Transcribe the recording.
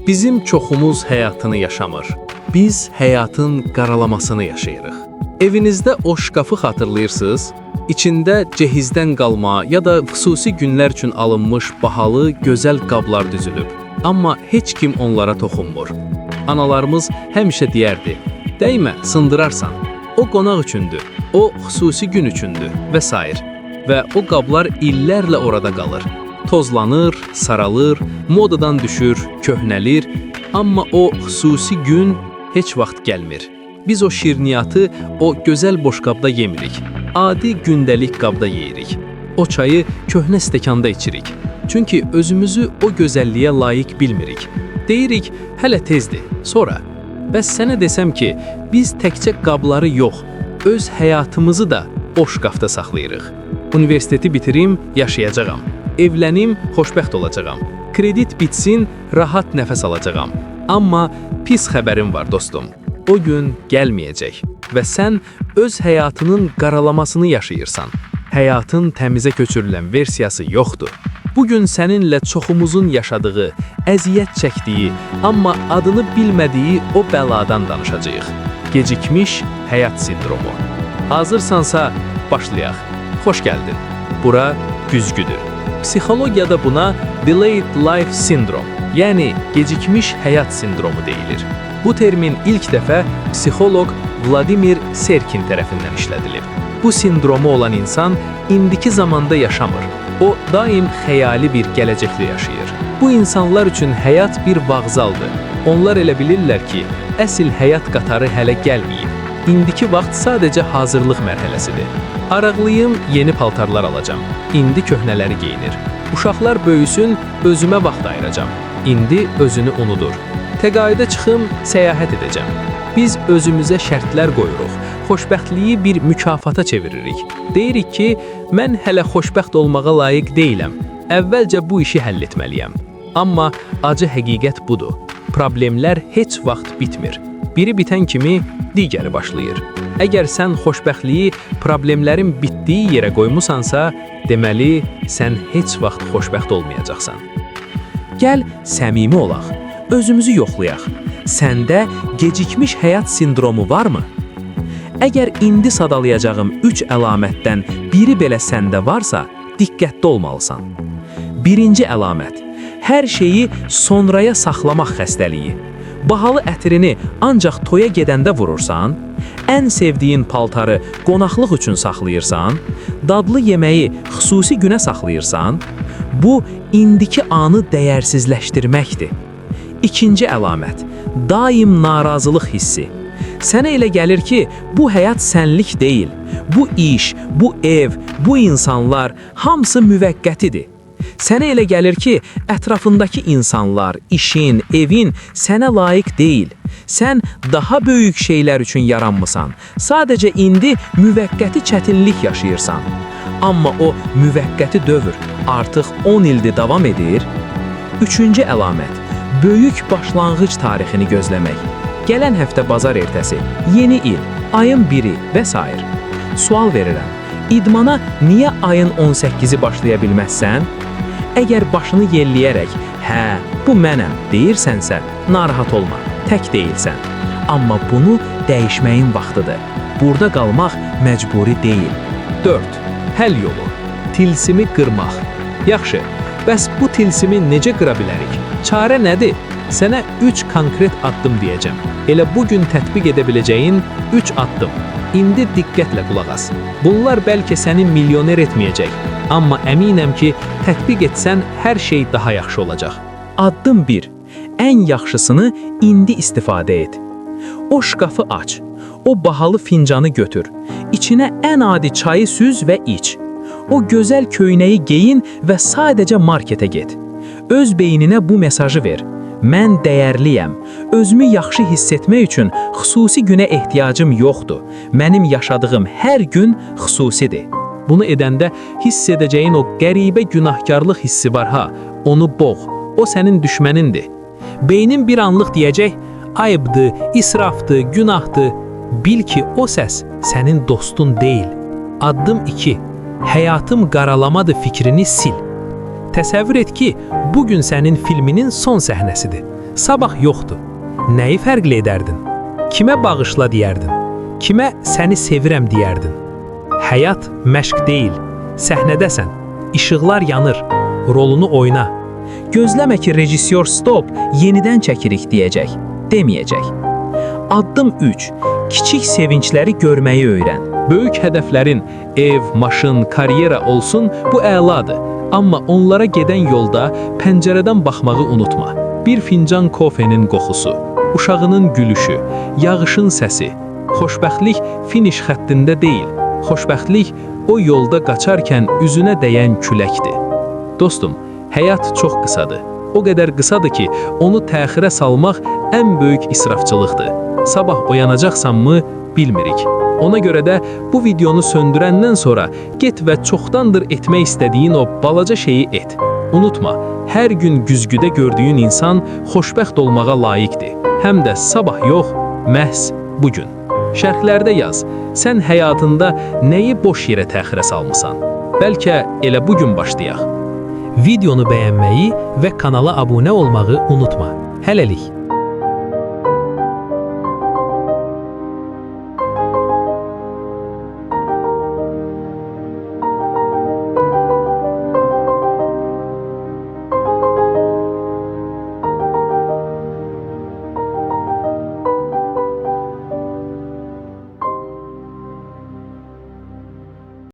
Bizim çoxumuz həyatını yaşamır. Biz həyatın qaralamasını yaşayırıq. Evinizdə o şkafı xatırlayırsınız? İçində cehizdən qalma ya da xüsusi günlər üçün alınmış bahalı, gözəl qablar düzülüb. Amma heç kim onlara toxunmur. Analarımız həmişə deyərdi, dəymə, sındırarsan. O qonaq üçündür, o xüsusi gün üçündür və s. Və o qablar illərlə orada qalır. Tozlanır, saralır, modadan düşür, köhnəlir, amma o xüsusi gün heç vaxt gəlmir. Biz o şirniyyatı o gözəl boşqabda yemirik. Adi gündəlik qabda yeyirik. O çayı köhnə stəkanda içirik. Çünki özümüzü o gözəlliyə layiq bilmirik. Deyirik, hələ tezdir, sonra. Bəs sənə desəm ki, biz təkcə qabları yox, öz həyatımızı da o şkafda saxlayırıq. Universiteti bitirim, yaşayacağam. Evlənim, xoşbəxt olacağam. Kredit bitsin, rahat nəfəs alacağam. Amma pis xəbərim var dostum. O gün gəlməyəcək və sən öz həyatının qaralamasını yaşayırsan. Həyatın təmizə köçürülən versiyası yoxdur. Bugün səninlə çoxumuzun yaşadığı, əziyyət çəkdiyi, amma adını bilmədiyi o bəladan danışacağıq. Gecikmiş həyat sindromu. Hazırsansa başlayaq. Xoş gəldin. Bura güzgüdür. Psixologiyada buna delayed life syndrome, yəni gecikmiş həyat sindromu deyilir. Bu termin ilk dəfə psixoloq Vladimir Serkin tərəfindən işlədilib. Bu sindromu olan insan indiki zamanda yaşamır. O, daim xəyali bir gələcəkdə yaşayır. Bu insanlar üçün həyat bir vağzaldır. Onlar elə bilirlər ki, əsl həyat qatarı hələ gəlməyib. İndiki vaxt sadəcə hazırlıq mərhələsidir. Araqlıyım, yeni paltarlar alacam. İndi köhnələri geyinir. Uşaqlar böyüsün, özümə vaxt ayıracam. İndi özünü unudur. Təqaüdə çıxım, səyahət edəcəm. Biz özümüzə şərtlər qoyuruq. Xoşbəxtliyi bir mükafata çeviririk. Deyirik ki, mən hələ xoşbəxt olmağa layiq deyiləm. Əvvəlcə bu işi həll etməliyəm. Amma acı həqiqət budur. Problemlər heç vaxt bitmir. Biri bitən kimi digəri başlayır. Əgər sən xoşbəxtliyi problemlərin bitdiyi yerə qoymusansa, deməli, sən heç vaxt xoşbəxt olmayacaqsan. Gəl, səmimi olaq. Özümüzü yoxlayaq. Səndə gecikmiş həyat sindromu varmı? Əgər indi sadalayacağım 3 əlamətdən biri belə səndə varsa, diqqətli olmalısan. Birinci əlamət, hər şeyi sonraya saxlamaq xəstəliyi. Bahalı ətrini ancaq toya gedəndə vurursan, ən sevdiyin paltarı qonaqlıq üçün saxlayırsan, dadlı yeməyi xüsusi günə saxlayırsan, bu indiki anı dəyərsizləşdirməkdir. İkinci əlamət, daim narazılıq hissi. Sənə elə gəlir ki, bu həyat sənlik deyil. Bu iş, bu ev, bu insanlar hamısı müvəqqətidir. Sənə elə gəlir ki, ətrafındakı insanlar, işin, evin sənə layiq deyil. Sən daha böyük şeylər üçün yaranmısan. Sadəcə indi müvəqqəti çətinlik yaşayırsan. Amma o müvəqqəti dövr artıq 10 ildir davam edir. Üçüncü əlamət, böyük başlanğıc tarixini gözləmək. Gələn həftə bazar ertəsi, yeni il, ayın 1-i və s. Sual verirəm, idmana niyə ayın 18-i başlaya bilməzsən? Əgər başını yelləyərək, hə, bu mənəm deyirsənsə, narahat olma, tək deyilsən. Amma bunu dəyişməyin vaxtıdır. Burada qalmaq məcburi deyil. 4. Həll yolu. Tilsimi qırmaq. Yaxşı, bəs bu tilsimi necə qıra bilərik? Çarə nədir? Sənə 3 konkret addım deyəcəm. Elə bugün tətbiq edə biləcəyin 3 addım. İndi diqqətlə qulaq as. Bunlar bəlkə səni milyoner etməyəcək, amma əminəm ki, tətbiq etsən hər şey daha yaxşı olacaq. Addım 1. Ən yaxşısını indi istifadə et. O şkafı aç. O bahalı fincanı götür. İçinə ən adi çayı süz və iç. O gözəl köynəyi geyin və sadəcə marketə get. Öz beyninə bu mesajı ver. Mən dəyərliyəm. Özümü yaxşı hiss etmək üçün xüsusi günə ehtiyacım yoxdur. Mənim yaşadığım hər gün xüsusidir. Bunu edəndə hiss edəcəyin o qəribə günahkarlıq hissi var ha, onu boğ. O sənin düşmənindir. Beynin bir anlıq deyəcək, ayıbdır, israfdır, günahdır. Bil ki, o səs sənin dostun deyil. Addım 2. Həyatım qaralamadır fikrini sil. Təsəvvür et ki, bugün sənin filminin son səhnəsidir. Sabah yoxdur. Nəyi fərqli edərdin? Kimə bağışla deyərdin? Kimə səni sevirəm deyərdin? Həyat məşq deyil. Səhnədəsən. İşıqlar yanır. Rolunu oyna. Gözləmə ki, rejissor stop, yenidən çəkirik deyəcək, deməyəcək. Addım 3. Kiçik sevincləri görməyi öyrən. Böyük hədəflərin ev, maşın, karyera olsun, bu əladır. Amma onlara gedən yolda pəncərədən baxmağı unutma. Bir fincan kofenin qoxusu, uşağının gülüşü, yağışın səsi. Xoşbəxtlik finiş xəttində deyil. Xoşbəxtlik o yolda qaçarkən üzünə dəyən küləkdir. Dostum, həyat çox qısadır. O qədər qısadır ki, onu təxirə salmaq ən böyük israfçılıqdır. Sabah oyanacaqsanmı, bilmirik. Ona görə də bu videonu söndürəndən sonra get və çoxdandır etmək istədiyin o balaca şeyi et. Unutma, hər gün güzgüdə gördüyün insan xoşbəxt olmağa layiqdir. Həm də sabah yox, məhz bugün. Şərhlərdə yaz, sən həyatında nəyi boş yerə təxirə salmısan? Bəlkə elə bugün başlayaq. Videonu bəyənməyi və kanala abunə olmağı unutma. Hələlik.